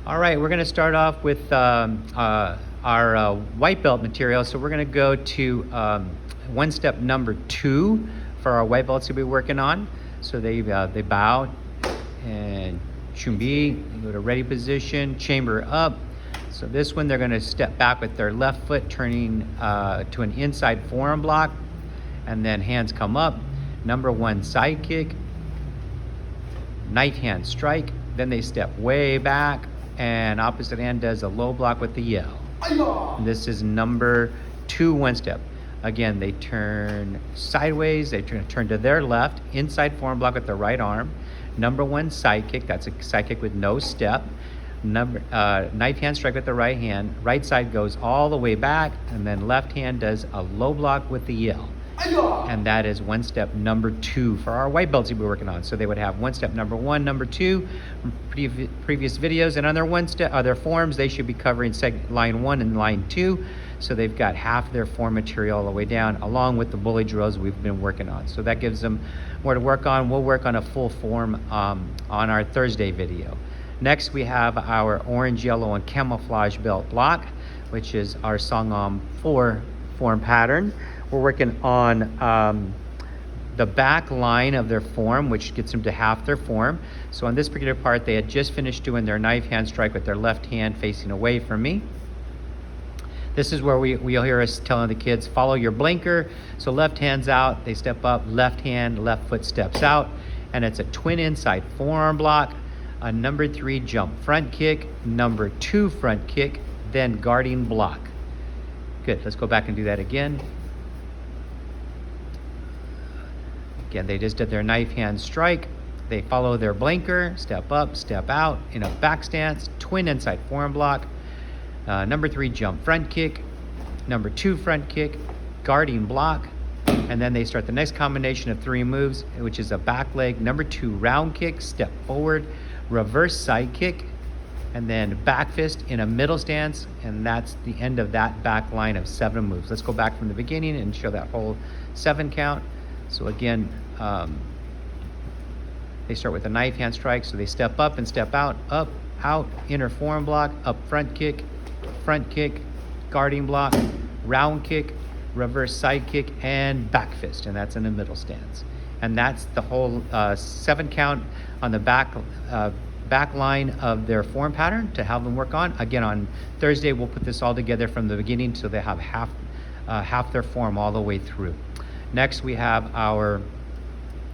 All right, we're going to start off with our white belt material. So we're going to go to one step number 2 for our white belts we'll be working on. So they bow and chumbi, go to ready position, chamber up. So this one, they're going to step back with their left foot, turning to an inside forearm block, and then hands come up. Number 1 side kick, knife hand strike. Then they step way back, and opposite hand does a low block with the yell. This is number 2 one step. Again, they turn sideways, they turn to their left, inside forearm block with the right arm. Number 1 side kick, that's a side kick with no step. Knife hand strike with the right hand. Right side goes all the way back, and then left hand does a low block with the yell. And that is one step number 2 for our white belts we'll be working on. So they would have one step number 1, number 2 from previous videos, and on their one step, other forms, they should be covering line 1 and line 2. So they've got half their form material all the way down, along with the bully drills we've been working on. So that gives them more to work on. We'll work on a full form on our Thursday video. Next, we have our orange, yellow, and camouflage belt block, which is our Songam 4 form pattern. We're working on the back line of their form, which gets them to half their form. So on this particular part, they had just finished doing their knife hand strike with their left hand facing away from me. This is where we'll hear us telling the kids, follow your blinker. So left hand's out, they step up, left hand, left foot steps out, and it's a twin inside forearm block, a number 3 jump front kick, number 2 front kick, then guarding block. Good, let's go back and do that again. Again, they just did their knife hand strike. They follow their blinker, step up, step out in a back stance, twin inside forearm block, number 3 jump front kick, number 2 front kick, guarding block, and then they start the next combination of 3 moves, which is a back leg, number 2 round kick, step forward, reverse side kick, and then back fist in a middle stance, and that's the end of that back line of 7 moves. Let's go back from the beginning and show that whole 7 count. So again, they start with a knife hand strike, so they step up and step out, inner forearm block, up front kick, guarding block, round kick, reverse side kick, and back fist, and that's in the middle stance. And that's the whole 7 count on the back line of their form pattern to have them work on. Again, on Thursday, we'll put this all together from the beginning so they have half their form all the way through. Next, we have our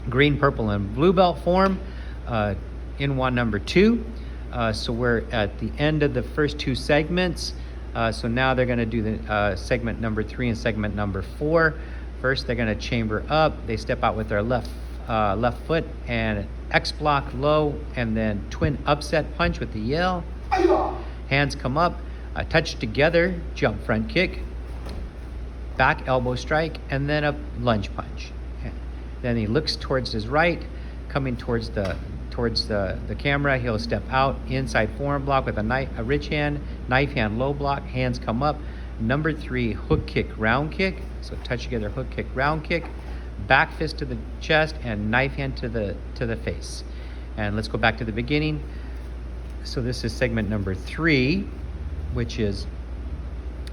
green, purple, and blue belt form in one number 2. So we're at the end of the first 2 segments. So now they're going to do the segment number 3 and segment number 4. First, they're going to chamber up. They step out with their left foot and X block low, and then twin upset punch with the yell. Hands come up, touch together, jump front kick, back elbow strike, and then a lunge punch. Then he looks towards his right, coming towards the camera. He'll step out inside forearm block with a rich hand, knife hand low block, hands come up. Number 3 hook kick round kick. So touch together, hook kick round kick, back fist to the chest, and knife hand to the face. And let's go back to the beginning. So this is segment number 3, which is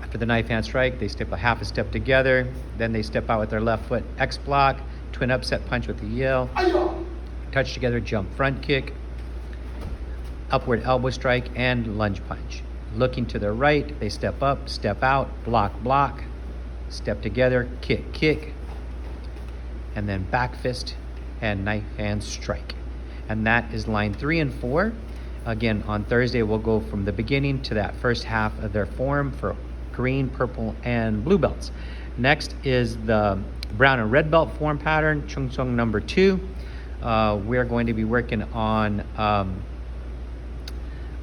after the knife hand strike, they step a half a step together, then they step out with their left foot, X block, twin upset punch with the yell, touch together, jump front kick, upward elbow strike, and lunge punch. Looking to their right, they step up, step out, block, block, step together, kick, kick, and then back fist and knife hand strike. And that is line 3 and 4. Again, on Thursday, we'll go from the beginning to that first half of their form for green, purple, and blue belts. Next is the brown and red belt form pattern, Chung Sung number 2. We're going to be working on,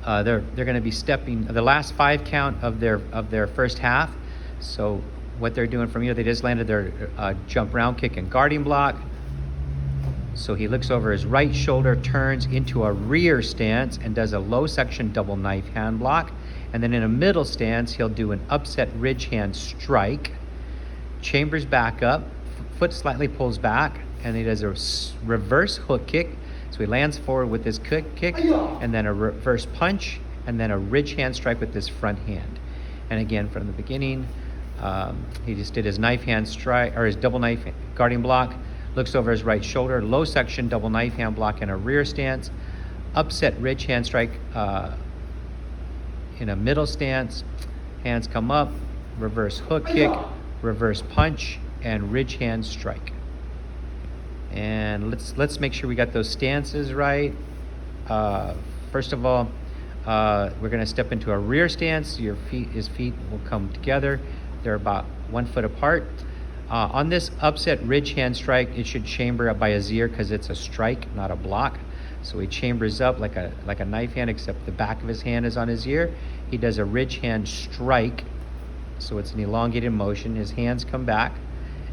they're going to be stepping the last 5 count of their first half. So what they're doing from here, they just landed their jump round kick and guarding block. So he looks over his right shoulder, turns into a rear stance, and does a low section double knife hand block. And then in a middle stance, he'll do an upset ridge hand strike, chambers back up, foot slightly pulls back, and he does a reverse hook kick. So he lands forward with his kick, and then a reverse punch, and then a ridge hand strike with this front hand. And again, from the beginning, he just did his knife hand strike, or his double knife guarding block, looks over his right shoulder, low section double knife hand block in a rear stance, upset ridge hand strike in a middle stance, hands come up, reverse hook kick, reverse punch, and ridge hand strike. And let's make sure we got those stances right. First of all, we're going to step into a rear stance. His feet will come together. They're about 1 foot apart. On this upset ridge hand strike, it should chamber up by his ear because it's a strike, not a block. So he chambers up like a knife hand, except the back of his hand is on his ear. He does a ridge hand strike, so it's an elongated motion. His hands come back,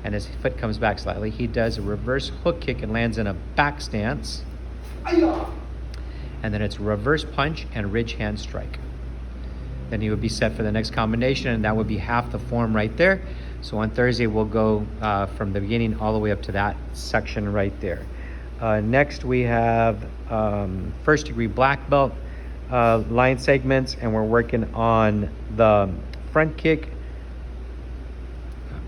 and his foot comes back slightly. He does a reverse hook kick and lands in a back stance. And then it's reverse punch and ridge hand strike. Then he would be set for the next combination, and that would be half the form right there. So on Thursday, we'll go from the beginning all the way up to that section right there. Next, we have first degree black belt line segments, and we're working on the front kick,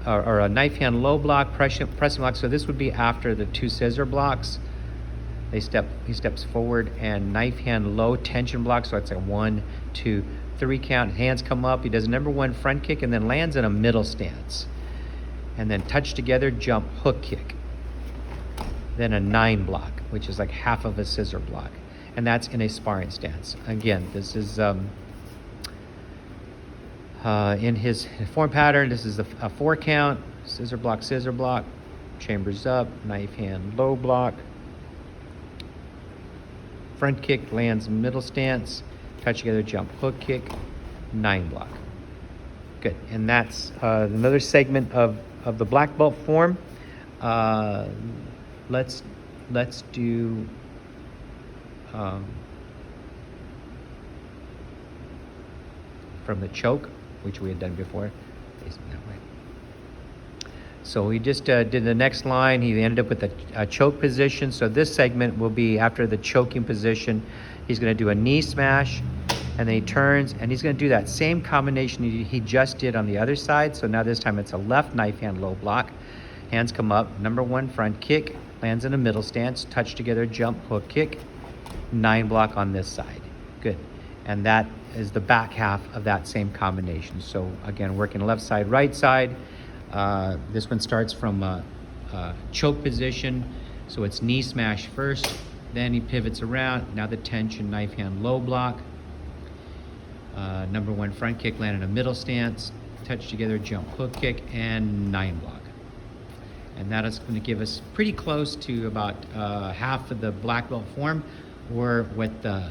or a knife hand low block, pressing block. So this would be after the 2 scissor blocks. He steps forward, and knife hand low tension block. So it's a 1, 2, 3 count. Hands come up. He does number 1 front kick and then lands in a middle stance. And then touch together, jump, hook kick. Then a 9 block, which is like half of a scissor block. And that's in a sparring stance. Again, this is in his form pattern. This is a 4 count, scissor block, chambers up, knife hand low block, front kick, lands middle stance, touch together, jump, hook kick, 9 block. Good, and that's another segment of the black belt form. Let's do from the choke, which we had done before, facing that way. So we just did the next line. He ended up with a choke position. So this segment will be after the choking position. He's going to do a knee smash, and then he turns, and he's going to do that same combination he just did on the other side. So now this time it's a left knife hand low block. Hands come up, number 1 front kick, lands in a middle stance, touch together, jump, hook kick, 9 block on this side. Good. And that is the back half of that same combination. So again, working left side, right side. This one starts from a choke position. So it's knee smash first, then he pivots around. Now the tension, knife hand low block. Number 1 front kick, land in a middle stance, touch together, jump, hook kick, and 9 block. And that is going to give us pretty close to about half of the black belt form, or what the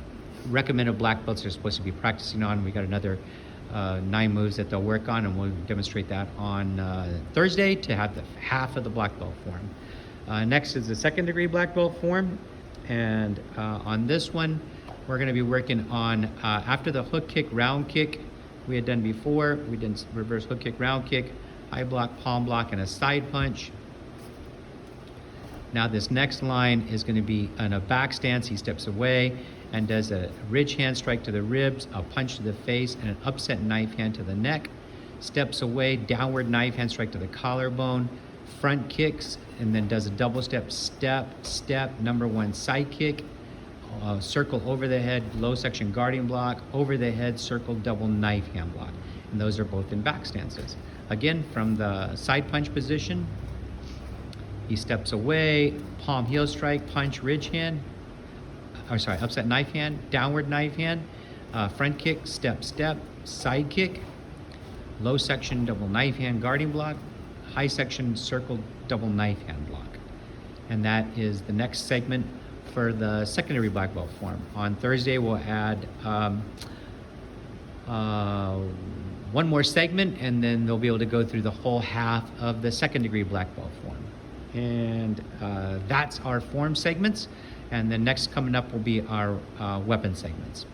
recommended black belts are supposed to be practicing on. We got another 9 moves that they'll work on, and we'll demonstrate that on Thursday to have the half of the black belt form. Next is the 2nd degree black belt form, and on this one we're going to be working on after the hook kick, round kick we had done before. We did reverse hook kick, round kick, high block, palm block, and a side punch. Now this next line is going to be in a back stance. He steps away and does a ridge hand strike to the ribs, a punch to the face, and an upset knife hand to the neck. Steps away, downward knife hand strike to the collarbone, front kicks, and then does a double step, number 1 side kick, circle over the head, low section guarding block, over the head, circle, double knife hand block. And those are both in back stances. Again, from the side punch position, he steps away, palm heel strike, punch, ridge hand, upset knife hand, downward knife hand, front kick, step, side kick, low section double knife hand guarding block, high section circle double knife hand block. And that is the next segment for the secondary black belt form. On Thursday, we'll add 1 more segment, and then they'll be able to go through the whole half of the 2nd degree black belt form. And that's our form segments. And then next coming up will be our weapon segments.